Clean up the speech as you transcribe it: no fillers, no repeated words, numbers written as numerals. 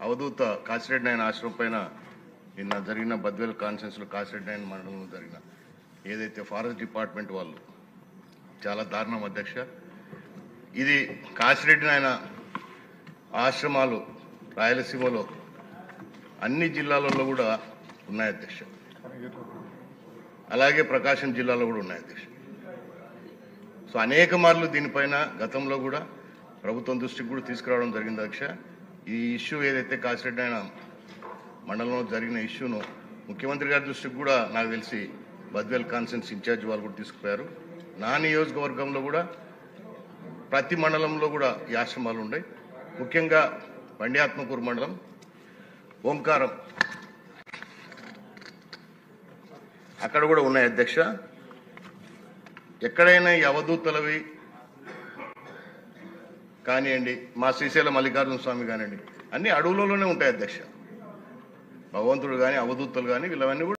అవధూత కాశిరెడ్డి నాయన ఆశ్రమం పైన నిన్న జరిగిన బద్వేల్ కాన్ఫరెన్స్లో కాశిరెడ్డి నాయన మండలంలో జరిగిన ఏదైతే ఫారెస్ట్ డిపార్ట్మెంట్ వాళ్ళు చాలా దారుణం అధ్యక్ష. ఇది కాశిరెడ్డి నాయన ఆశ్రమాలు రాయలసీమలో అన్ని జిల్లాలలో కూడా ఉన్నాయి అధ్యక్ష, అలాగే ప్రకాశం జిల్లాలో కూడా ఉన్నాయి అధ్యక్ష. సో అనేక మార్లు దీనిపైన గతంలో కూడా ప్రభుత్వం దృష్టికి కూడా తీసుకురావడం జరిగింది అధ్యక్ష. ఈ ఇష్యూ ఏదైతే కాశిరెడ్డి నాయన మండలంలో జరిగిన ఇష్యూను ముఖ్యమంత్రి గారి దృష్టికి కూడా నాకు తెలిసి బద్వేల్ కాన్ఫరెన్స్ ఇన్ఛార్జ్ వాళ్ళు కూడా తీసుకుపోయారు. నా నియోజకవర్గంలో కూడా ప్రతి మండలంలో కూడా ఈ ఆశ్రమాలు ఉన్నాయి. ముఖ్యంగా బండి ఆత్మకూరు మండలం ఓంకారం అక్కడ కూడా ఉన్నాయి అధ్యక్ష. ఎక్కడైనా ఈ అవధూతలవి కానివ్వండి, మా శ్రీశైలం మల్లికార్జున స్వామి కానివ్వండి, అన్ని అడవులలోనే ఉంటాయి అధ్యక్ష. భగవంతుడు కానీ అవధూతలు కానీ వీళ్ళవన్నీ కూడా